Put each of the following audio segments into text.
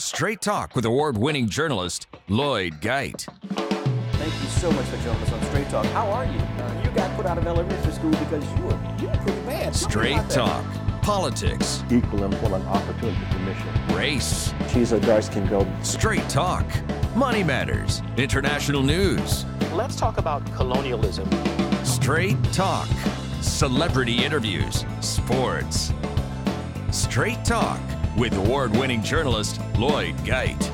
Straight Talk with award-winning journalist Lloyd Geit. Thank you so much for joining us on Straight Talk. How are you? You got put out of elementary school because you were pretty bad. Straight Talk, politics, equal employment opportunity commission, race. She's a dark-skinned girl. Straight Talk, money matters, international news. Let's talk about colonialism. Straight Talk, celebrity interviews, sports. Straight Talk with award-winning journalist Lloyd Geit.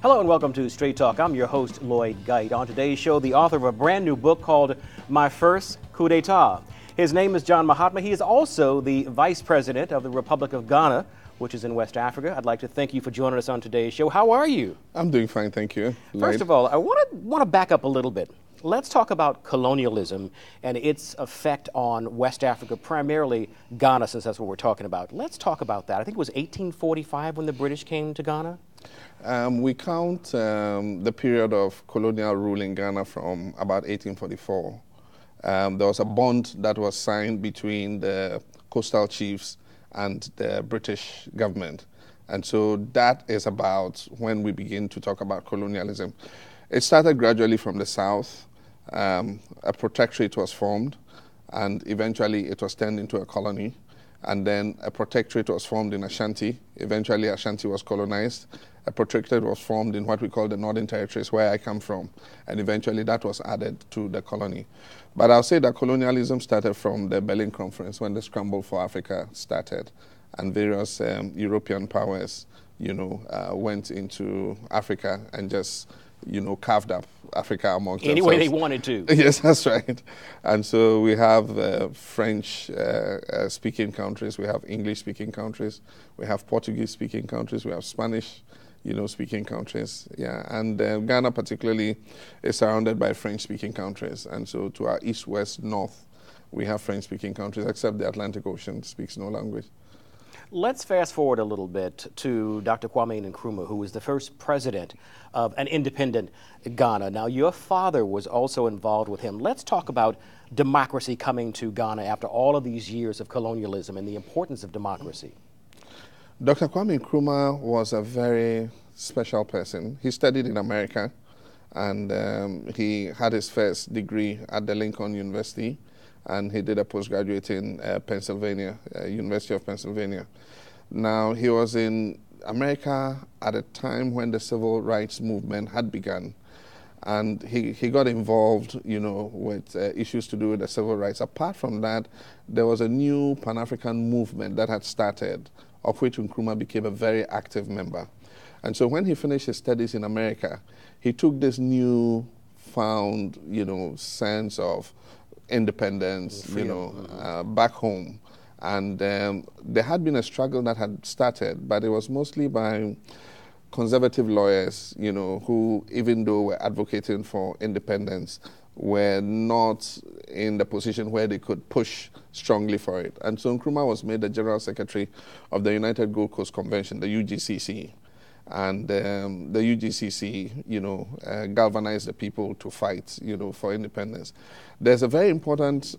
Hello and welcome to Straight Talk. I'm your host, Lloyd Geit. On today's show, the author of a brand new book called My First Coup d'etat. His name is John Mahama. He is also the Vice President of the Republic of Ghana, which is in West Africa. I'd like to thank you for joining us on today's show. How are you? I'm doing fine, thank you. First of all, I want to back up a little bit. Let's talk about colonialism and its effect on West Africa, primarily Ghana, since that's what we're talking about. Let's talk about that. I think it was 1845 when the British came to Ghana. We count the period of colonial rule in Ghana from about 1844. There was a bond that was signed between the coastal chiefs and the British government. And so that is about when we begin to talk about colonialism. It started gradually from the south. A protectorate was formed, and eventually it was turned into a colony. And then a protectorate was formed in Ashanti. Eventually Ashanti was colonized. A protectorate was formed in what we call the Northern Territories, where I come from. And eventually that was added to the colony. But I'll say that colonialism started from the Berlin Conference, when the scramble for Africa started. And various European powers, went into Africa and just, carved up Africa amongst Any themselves. way they wanted to. Yes, that's right. And so we have French-speaking countries, we have English-speaking countries, we have Portuguese-speaking countries, we have Spanish-speaking countries. Yeah, and Ghana particularly is surrounded by French-speaking countries. And so to our east, west, north, we have French-speaking countries, except the Atlantic Ocean speaks no language. Let's fast forward a little bit to Dr. Kwame Nkrumah, who was the first president of an independent Ghana. Now, your father was also involved with him. Let's talk about democracy coming to Ghana after all of these years of colonialism and the importance of democracy. Dr. Kwame Nkrumah was a very special person. He studied in America, and he had his first degree at the Lincoln University, and he did a postgraduate in Pennsylvania, University of Pennsylvania. Now, he was in America at a time when the civil rights movement had begun, and he got involved, with issues to do with the civil rights. Apart from that, there was a new Pan-African movement that had started, of which Nkrumah became a very active member. And so when he finished his studies in America, he took this new found, sense of independence, back home. And there had been a struggle that had started, but it was mostly by conservative lawyers, who, even though were advocating for independence, were not in the position where they could push strongly for it. And so Nkrumah was made the General Secretary of the United Gold Coast Convention, the UGCC. And the UGCC, galvanized the people to fight, for independence. There's a very important,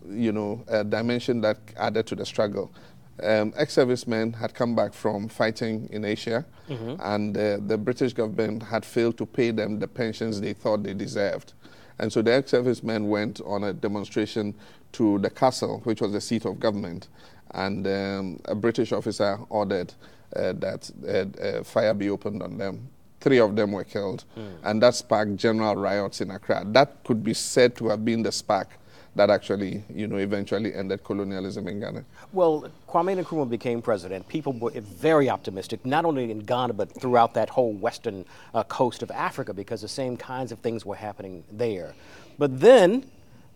dimension that added to the struggle. Ex-servicemen had come back from fighting in Asia, and the British government had failed to pay them the pensions they thought they deserved. And so the ex-servicemen went on a demonstration to the castle, which was the seat of government, and a British officer ordered that fire be opened on them. 3 of them were killed, and that sparked general riots in Accra. That could be said to have been the spark that actually, eventually ended colonialism in Ghana. Well, Kwame Nkrumah became president. People were very optimistic, not only in Ghana, but throughout that whole western coast of Africa, because the same kinds of things were happening there. But then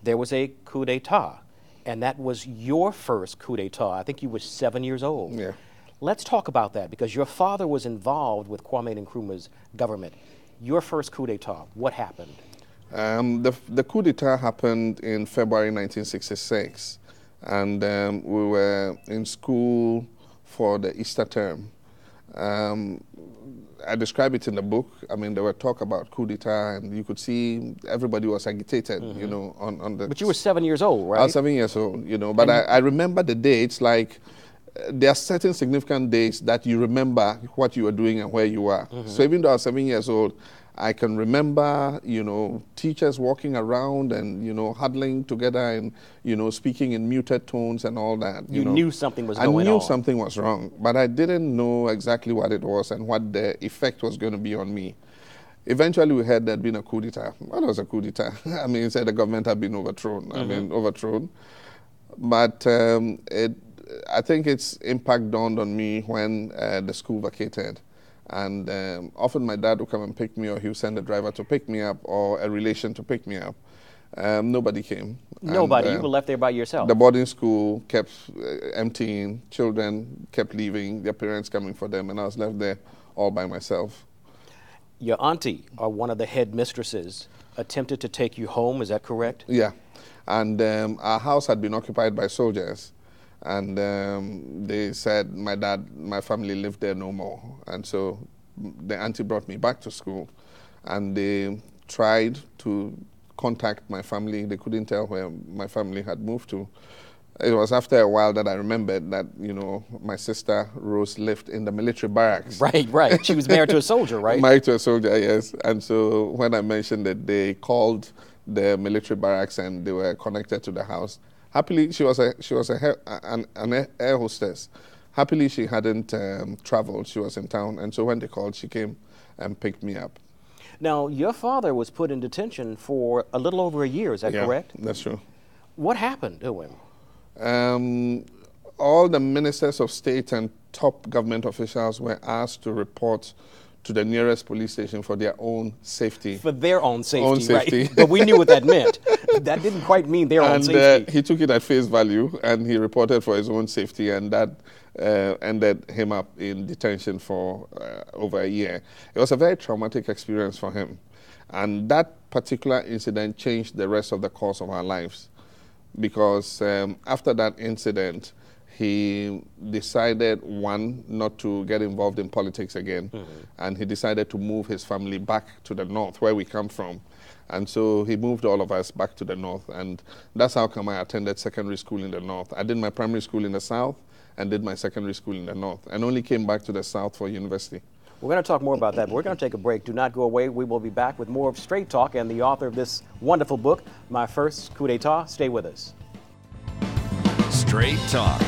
there was a coup d'etat, and that was your first coup d'etat. I think you were 7 years old. Yeah. Let's talk about that, because your father was involved with Kwame Nkrumah's government. Your first coup d'etat, what happened? The coup d'etat happened in February 1966, and we were in school for the Easter term. I describe it in the book. I mean, there were talk about coup d'etat, and you could see everybody was agitated, you know, on the... But you were 7 years old, right? I was 7 years old, you know, but I remember the dates, like, there are certain significant dates that you remember what you were doing and where you were. So even though I was 7 years old, I can remember, you know, teachers walking around and, you know, huddling together and, you know, speaking in muted tones and all that. You know. knew something was going on. I knew something was wrong, but I didn't know exactly what it was and what the effect was going to be on me. Eventually, we heard there'd been a coup d'etat. What was a coup d'etat? I mean, it said the government had been overthrown. I mean, overthrown. But I think its impact dawned on me when the school vacated. And often my dad would come and pick me, or he would send a driver to pick me up, or a relation to pick me up. Nobody came. Nobody? And, you were left there by yourself? The boarding school kept emptying. Children kept leaving, their parents coming for them, and I was left there all by myself. Your auntie, or one of the head mistresses, attempted to take you home, is that correct? Yeah. And our house had been occupied by soldiers. And they said my family lived there no more. And so the auntie brought me back to school. And they tried to contact my family. They couldn't tell where my family had moved to. It was after a while that I remembered that, you know, my sister Rose lived in the military barracks. Right, right. She was married to a soldier, right? Married to a soldier, yes. And so when I mentioned that, they called the military barracks and they were connected to the house. Happily, she was an air hostess. Happily, she hadn't traveled. She was in town. And so when they called, she came and picked me up. Now, your father was put in detention for a little over a year. Is that correct? That's true. What happened to him? All the ministers of state and top government officials were asked to report to the nearest police station for their own safety. For their own safety, right? But we knew what that meant. That didn't quite mean their own safety. He took it at face value, and he reported for his own safety, and that ended him up in detention for over a year. It was a very traumatic experience for him. And that particular incident changed the rest of the course of our lives. Because after that incident, he decided, one, not to get involved in politics again, and he decided to move his family back to the north, where we come from. And so he moved all of us back to the north, and that's how come I attended secondary school in the north. I did my primary school in the south and did my secondary school in the north, and only came back to the south for university. We're going to talk more about that, but we're going to take a break. Do not go away. We will be back with more of Straight Talk and the author of this wonderful book, My First Coup d'etat. Stay with us. Straight Talk.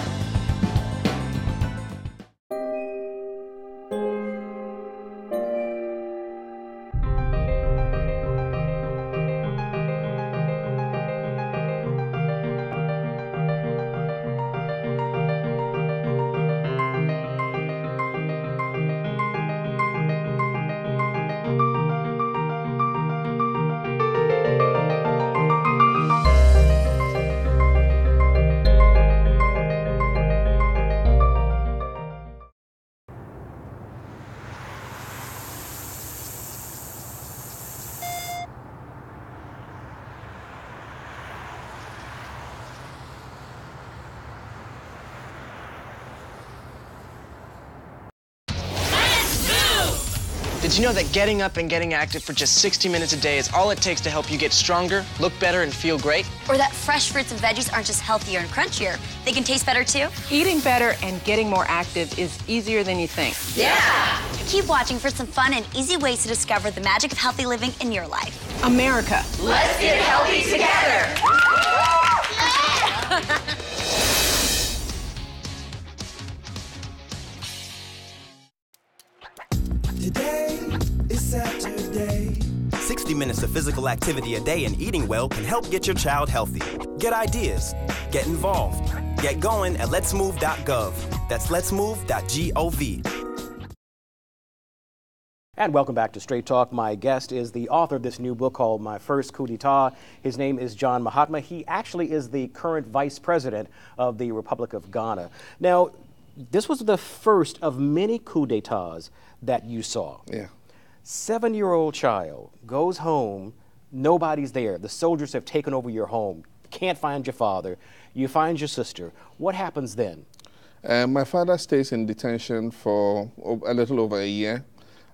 Did you know that getting up and getting active for just 60 minutes a day is all it takes to help you get stronger, look better, and feel great? Or that fresh fruits and veggies aren't just healthier and crunchier, they can taste better too? Eating better and getting more active is easier than you think. Yeah! Keep watching for some fun and easy ways to discover the magic of healthy living in your life. America. Let's get healthy together! Today is Saturday. 60 minutes of physical activity a day and eating well can help get your child healthy. Get ideas. Get involved. Get going at letsmove.gov. That's letsmove.gov. And welcome back to Straight Talk. My guest is the author of this new book called My First Coup d'etat. His name is John Mahama. He actually is the current vice president of the Republic of Ghana. Now, this was the first of many coup d'etats that you saw. Yeah. 7-year-old child goes home, nobody's there. The soldiers have taken over your home. Can't find your father. You find your sister. What happens then? My father stays in detention for a little over a year,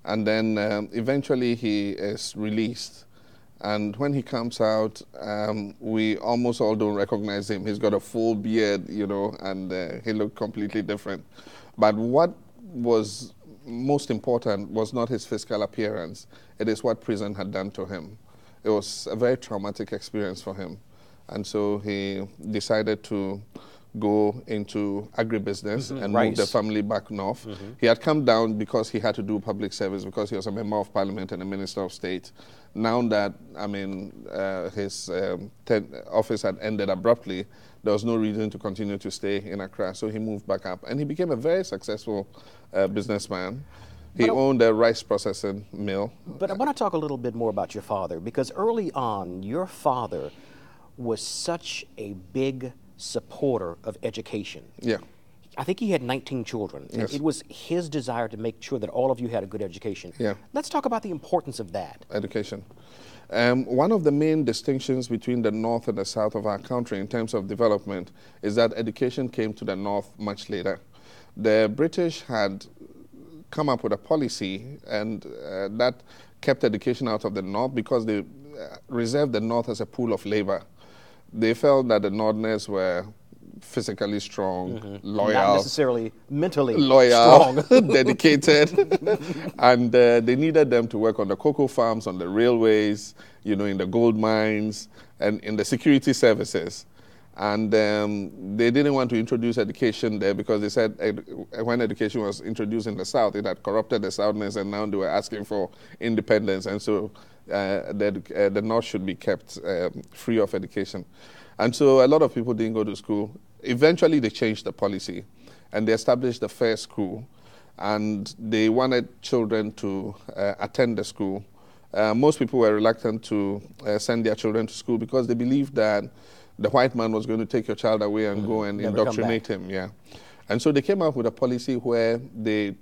and then eventually he is released. And when he comes out, we almost all don't recognize him. He's got a full beard, you know, and he looked completely different. But what was most important was not his physical appearance. It is what prison had done to him. It was a very traumatic experience for him. And so he decided to go into agribusiness and move the family back north. He had come down because he had to do public service, because he was a member of parliament and a minister of state. Now that, I mean, his office had ended abruptly, there was no reason to continue to stay in Accra, so he moved back up. And he became a very successful businessman. He owned a rice processing mill. But I want to talk a little bit more about your father, because early on, your father was such a big supporter of education. Yeah. I think he had 19 children. Yes. It was his desire to make sure that all of you had a good education. Yeah. Let's talk about the importance of that. Education. One of the main distinctions between the north and the south of our country in terms of development is that education came to the north much later. The British had come up with a policy, and that kept education out of the north because they reserved the north as a pool of labor. They felt that the northerners were physically strong, loyal. Not necessarily mentally loyal, strong. dedicated. And they needed them to work on the cocoa farms, on the railways, you know, in the gold mines, and in the security services. And they didn't want to introduce education there because they said when education was introduced in the South, it had corrupted the Southerners, and now they were asking for independence. And so the North should be kept free of education. And so a lot of people didn't go to school. Eventually, they changed the policy, and they established the fair school, and they wanted children to attend the school. Most people were reluctant to send their children to school because they believed that the white man was going to take your child away and go and indoctrinate him. Yeah. And so they came up with a policy where they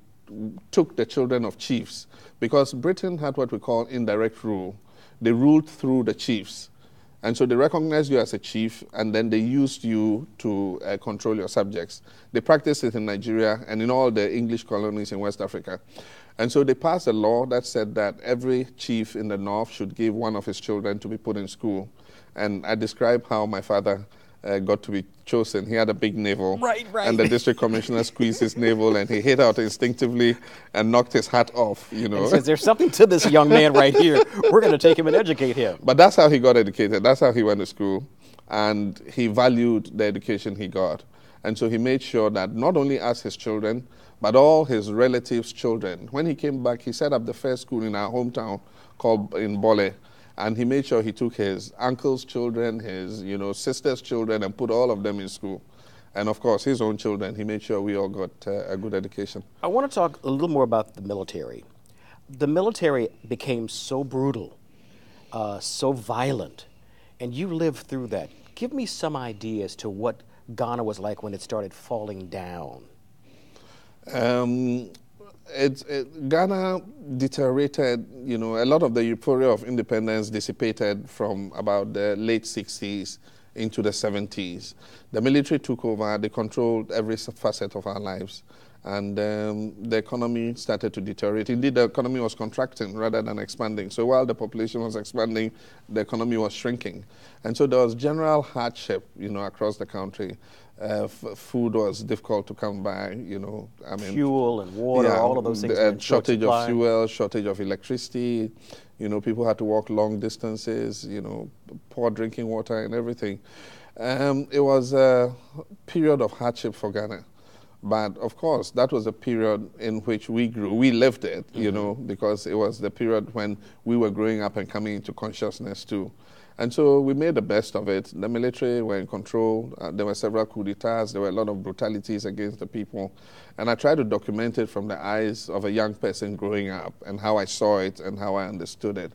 took the children of chiefs, because Britain had what we call indirect rule. They ruled through the chiefs. And so they recognized you as a chief, and then they used you to control your subjects. They practiced it in Nigeria and in all the English colonies in West Africa. And so they passed a law that said that every chief in the north should give one of his children to be put in school. And I describe how my father got to be chosen. He had a big navel. Right. And the district commissioner squeezed his navel, and he hit out instinctively and knocked his hat off, you know. And says, there's something to this young man right here. We're going to take him and educate him. But that's how he got educated. That's how he went to school. And he valued the education he got. And so he made sure that not only us, his children, but all his relatives' children. When he came back, he set up the first school in our hometown called in Bole. And he made sure he took his uncle's children, his sister's children, and put all of them in school. And of course, his own children. He made sure we all got a good education. I want to talk a little more about the military. The military became so brutal, so violent, and you lived through that. Give me some idea as to what Ghana was like when it started falling down. Ghana deteriorated, a lot of the euphoria of independence dissipated from about the late 60s into the 70s. The military took over, they controlled every facet of our lives, and the economy started to deteriorate. Indeed, the economy was contracting rather than expanding. So while the population was expanding, the economy was shrinking. And so there was general hardship, across the country. Food was difficult to come by, fuel and water, all of those things. Shortage of fuel, shortage of electricity. People had to walk long distances. Poor drinking water and everything. It was a period of hardship for Ghana, but of course that was a period in which we grew. We lived it, because it was the period when we were growing up and coming into consciousness too. And so we made the best of it. The military were in control. There were several coups d'etats. There were a lot of brutalities against the people. And I tried to document it from the eyes of a young person growing up and how I saw it and how I understood it.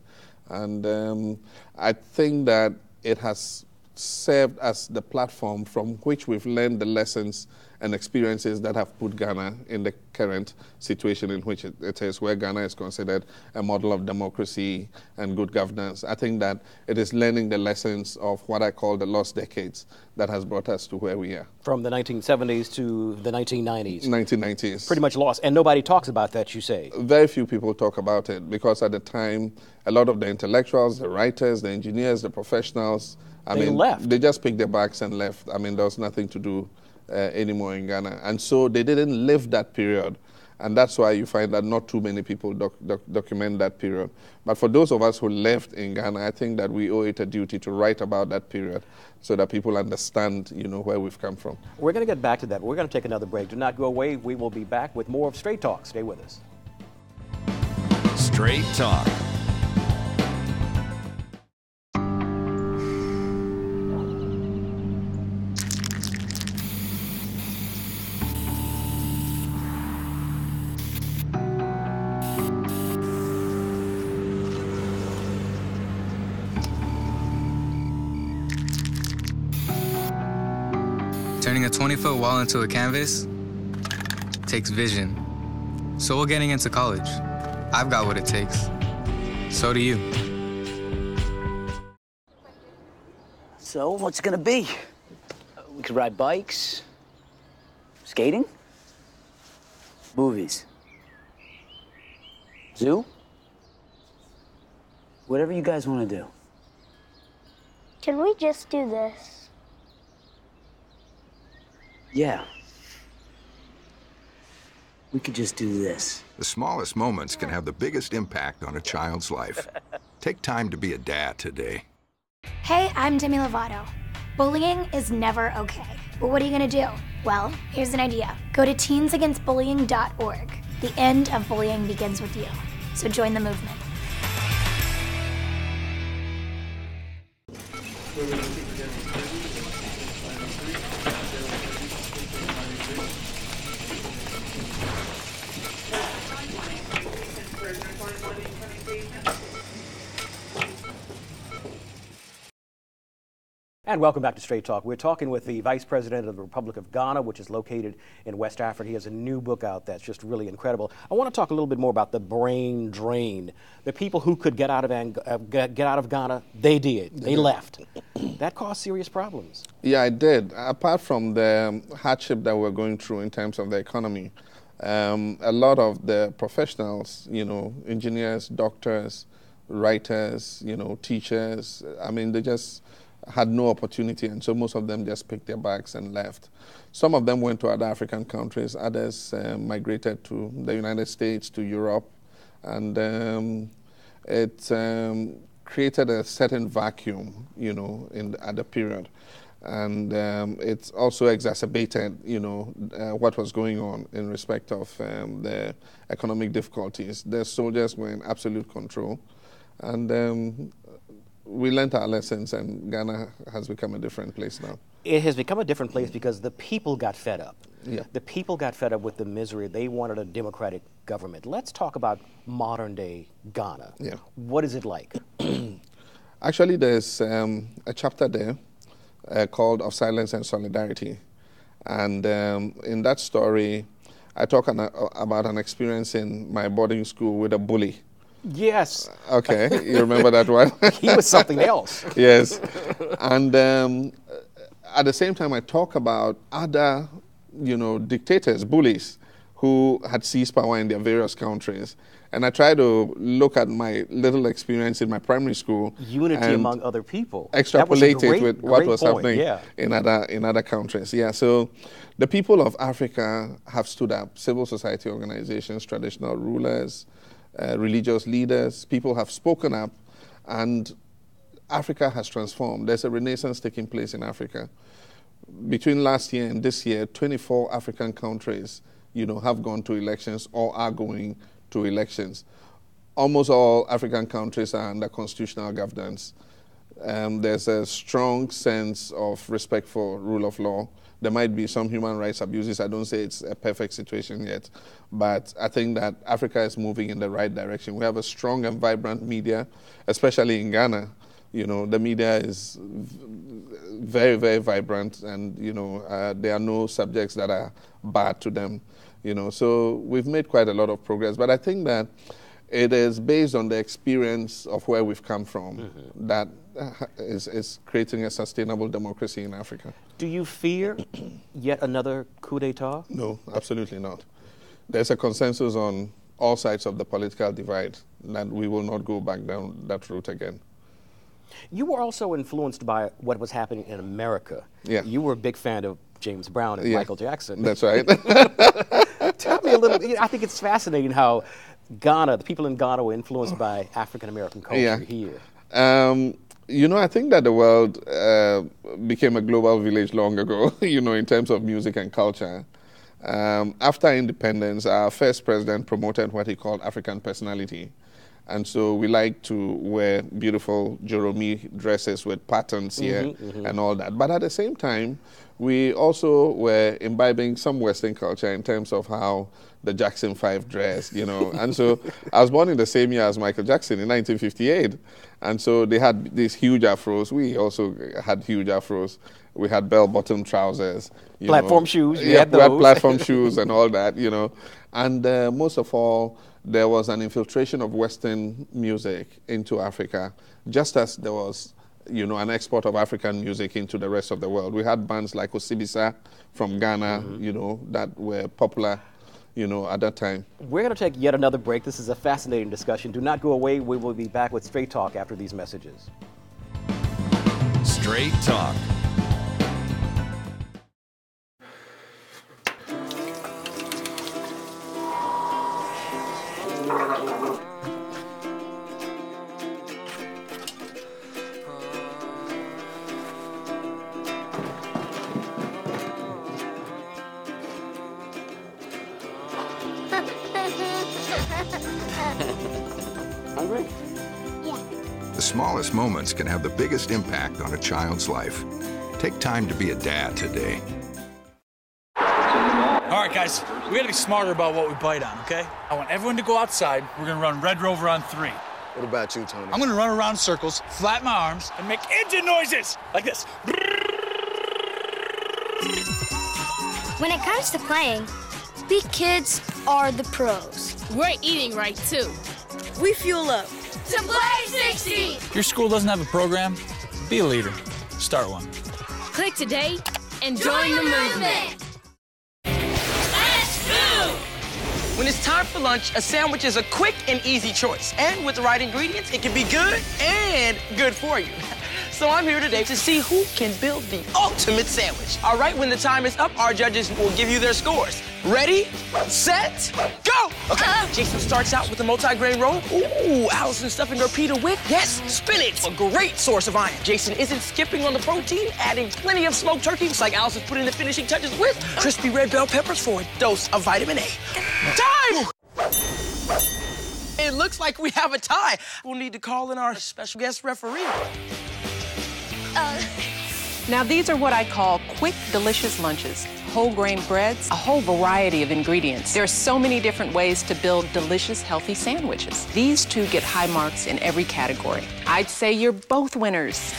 And I think that it has served as the platform from which we've learned the lessons and experiences that have put Ghana in the current situation in which it is, where Ghana is considered a model of democracy and good governance. I think that it is learning the lessons of what I call the lost decades that has brought us to where we are. From the 1970s to the 1990s. 1990s. Pretty much lost. And nobody talks about that, you say? Very few people talk about it because at the time, a lot of the intellectuals, the writers, the engineers, the professionals, They left. They just picked their bags and left. I mean, there was nothing to do anymore in Ghana. And so they didn't live that period. And that's why you find that not too many people document that period. But for those of us who lived in Ghana, I think that we owe it a duty to write about that period so that people understand, where we've come from. We're going to get back to that. We're going to take another break. Do not go away. We will be back with more of Straight Talk. Stay with us. Straight Talk. Turning a 20-foot wall into a canvas takes vision. So will getting into college. I've got what it takes. So do you. So, what's it gonna be? We could ride bikes, skating, movies, zoo, whatever you guys want to do. Can we just do this? Yeah. We could just do this. The smallest moments can have the biggest impact on a child's life. Take time to be a dad today. Hey, I'm Demi Lovato. Bullying is never okay. But what are you gonna do? Well, here's an idea. Go to teensagainstbullying.org. The end of bullying begins with you. So join the movement. And welcome back to Straight Talk. We're talking with the Vice President of the Republic of Ghana, which is located in West Africa. He has a new book out that's just really incredible. I want to talk a little bit more about the brain drain. The people who could get out of Ghana, they did. They left. That caused serious problems. Yeah, it did. Apart from the hardship that we're going through in terms of the economy, a lot of the professionals, engineers, doctors, writers, teachers, they just had no opportunity, and so most of them just picked their bags and left. Some of them went to other African countries, others migrated to the United States, to Europe, and it created a certain vacuum, at the period. And it's also exacerbated, what was going on in respect of the economic difficulties. The soldiers were in absolute control, and we learned our lessons, and Ghana has become a different place now. It has become a different place because the people got fed up. Yeah. The people got fed up with the misery. They wanted a democratic government. Let's talk about modern-day Ghana. Yeah. What is it like? Actually, there's a chapter there called Of Silence and Solidarity. And in that story, I talk about an experience in my boarding school with a bully. Yes. Okay, you remember that one? He was something else. Yes. And at the same time, I talk about other, dictators, bullies, who had seized power in their various countries. And I try to look at my little experience in my primary school. Unity among other people. Extrapolate it with what was point. happening in other countries. Yeah, so the people of Africa have stood up. Civil society organizations, traditional rulers, religious leaders, people have spoken up, and Africa has transformed. There's a renaissance taking place in Africa. Between last year and this year, 24 African countries, have gone to elections or are going to elections. Almost all African countries are under constitutional governance. There's a strong sense of respect for rule of law. There might be some human rights abuses. I don't say it's a perfect situation yet, but I think that Africa is moving in the right direction. We have a strong and vibrant media, especially in Ghana. The media is very, very vibrant, and there are no subjects that are bad to them. So we've made quite a lot of progress. But I think that it is based on the experience of where we've come from that is creating a sustainable democracy in Africa. Do you fear yet another coup d'etat? No, absolutely not. There's a consensus on all sides of the political divide that we will not go back down that route again. You were also influenced by what was happening in America. Yeah. You were a big fan of James Brown and Michael Jackson. That's right. Tell me a little. I think it's fascinating how Ghana, the people in Ghana, were influenced by African American culture here. I think that the world became a global village long ago, in terms of music and culture. After independence, our first president promoted what he called African personality. And so we like to wear beautiful Joromi dresses with patterns here and all that. But at the same time, we also were imbibing some Western culture in terms of how the Jackson 5 dressed, And so I was born in the same year as Michael Jackson in 1958. And so they had these huge afros. We also had huge afros. We had bell-bottom trousers. Platform shoes. We had platform shoes and all that, And most of all, there was an infiltration of Western music into Africa, just as there was, an export of African music into the rest of the world. We had bands like Osibisa from Ghana, that were popular, at that time. We're going to take yet another break. This is a fascinating discussion. Do not go away. We will be back with Straight Talk after these messages. Straight Talk. Hungry? The smallest moments can have the biggest impact on a child's life. Take time to be a dad today. All right, guys, we gotta be smarter about what we bite on, okay? I want everyone to go outside. We're gonna run Red Rover on 3. What about you, Tony? I'm gonna run around in circles, flatten my arms, and make engine noises like this. When it comes to playing, we kids are the pros. We're eating right, too. We fuel up. To play 60! If your school doesn't have a program, be a leader. Start one. Click today and join the movement. When it's time for lunch, a sandwich is a quick and easy choice. And with the right ingredients, it can be good and good for you. So I'm here today to see who can build the ultimate sandwich. All right, when the time is up, our judges will give you their scores. Ready, set, go! Okay, Jason starts out with a multi-grain roll. Ooh, Allison stuffing her pita with, yes, spinach, a great source of iron. Jason isn't skipping on the protein, adding plenty of smoked turkey, just like Allison's putting the finishing touches with crispy red bell peppers for a dose of vitamin A. Time! It looks like we have a tie. We'll need to call in our special guest referee. Now, these are what I call quick, delicious lunches. Whole grain breads, a whole variety of ingredients. There are so many different ways to build delicious, healthy sandwiches. These two get high marks in every category. I'd say you're both winners.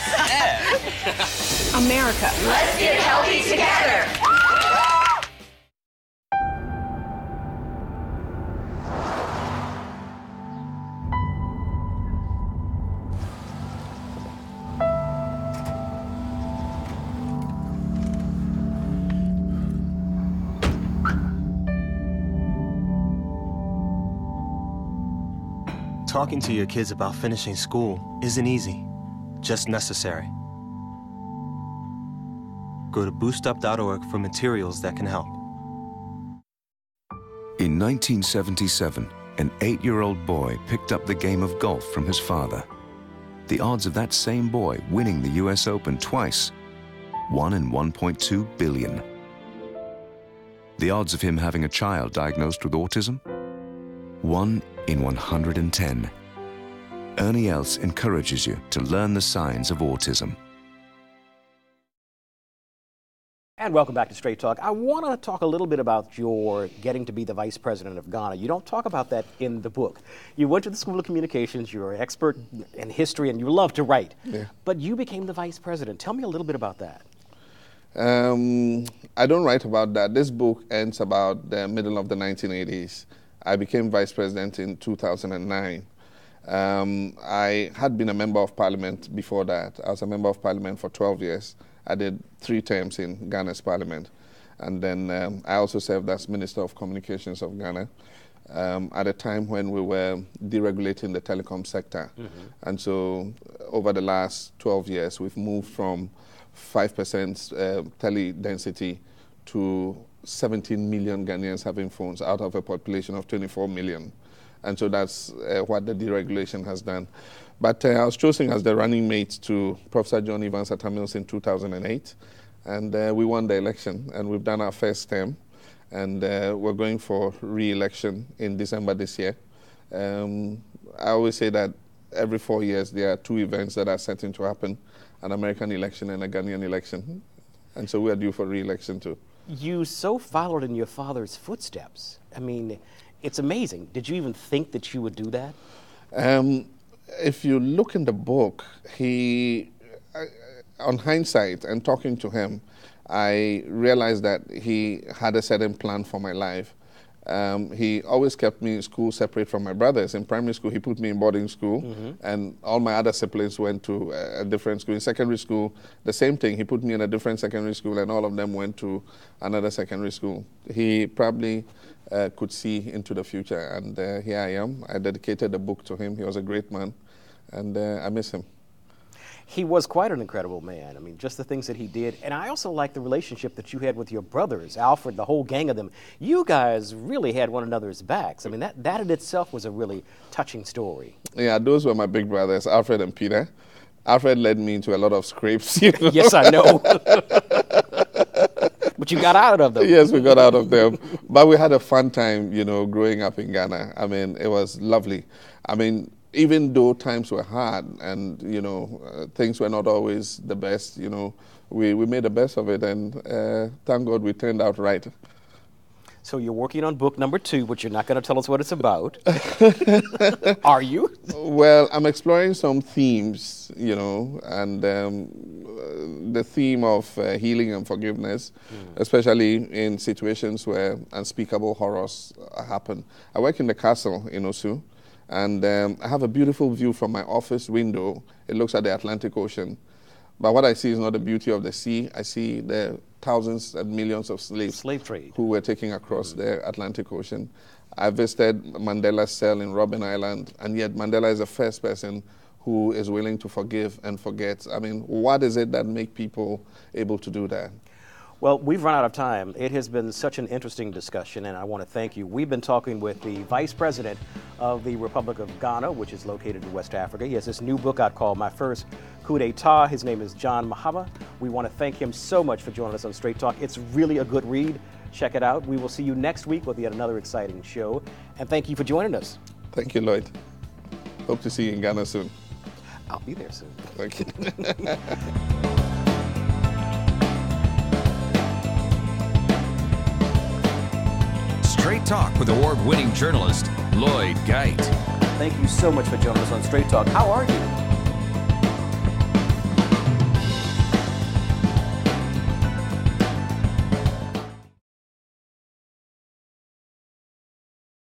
America. Let's get healthy together. Talking to your kids about finishing school isn't easy, just necessary. Go to boostup.org for materials that can help. In 1977, an 8-year-old boy picked up the game of golf from his father. The odds of that same boy winning the US Open twice, 1 in 1.2 billion. The odds of him having a child diagnosed with autism, 1 in 110. Ernie Els encourages you to learn the signs of autism. And welcome back to Straight Talk. I want to talk a little bit about your getting to be the vice president of Ghana. You don't talk about that in the book. You went to the School of Communications, you're an expert in history, and you love to write. Yeah. But you became the vice president. Tell me a little bit about that. I don't write about that. This book ends about the middle of the 1980s. I became vice president in 2009. I had been a member of parliament before that. I was a member of parliament for 12 years. I did 3 terms in Ghana's parliament. And then I also served as Minister of Communications of Ghana at a time when we were deregulating the telecom sector. And so over the last 12 years, we've moved from 5% tele density to 17 million Ghanaians having phones out of a population of 24 million. And so that's what the deregulation has done. But I was chosen as the running mate to Professor John Atta Mills in 2008. And we won the election, and we've done our first term. And we're going for re-election in December this year. I always say that every 4 years there are 2 events that are certain to happen, an American election and a Ghanaian election. And so we are due for re-election too. You so followed in your father's footsteps. I mean, it's amazing. Did you even think that you would do that? If you look in the book, on hindsight and talking to him, I realized that he had a certain plan for my life. He always kept me in school separate from my brothers. In primary school, he put me in boarding school, and all my other siblings went to a different school. In secondary school, the same thing. He put me in a different secondary school, and all of them went to another secondary school. He probably could see into the future, and here I am. I dedicated the book to him. He was a great man, and I miss him. He was quite an incredible man. I mean, just the things that he did. And I also like the relationship that you had with your brothers, Alfred, the whole gang of them. You guys really had one another's backs. I mean, that in itself was a really touching story. Yeah, those were my big brothers, Alfred and Peter. Alfred led me into a lot of scrapes. You know? Yes, I know. But you got out of them. Yes, we got out of them. But we had a fun time, you know, growing up in Ghana. I mean, it was lovely. I mean, even though times were hard and, you know, things were not always the best, you know, we made the best of it, and thank God we turned out right. So you're working on book number 2, but you're not going to tell us what it's about. Are you? Well, I'm exploring some themes, you know, and the theme of healing and forgiveness, especially in situations where unspeakable horrors happen. I work in the castle in Osu. And I have a beautiful view from my office window. It looks at the Atlantic Ocean. But what I see is not the beauty of the sea. I see the thousands and millions of slaves slave trade who were taken across the Atlantic Ocean. I visited Mandela's cell in Robben Island, and yet Mandela is the first person who is willing to forgive and forget. I mean, what is it that makes people able to do that? Well, we've run out of time. It has been such an interesting discussion, and I want to thank you. We've been talking with the Vice President of the Republic of Ghana, which is located in West Africa. He has this new book out called My First Coup d'etat. His name is John Mahama. We want to thank him so much for joining us on Straight Talk. It's really a good read. Check it out. We will see you next week with yet another exciting show. And thank you for joining us. Thank you, Lloyd. Hope to see you in Ghana soon. I'll be there soon. Thank you. Straight Talk with award-winning journalist Lloyd Geit. Thank you so much for joining us on Straight Talk. How are you?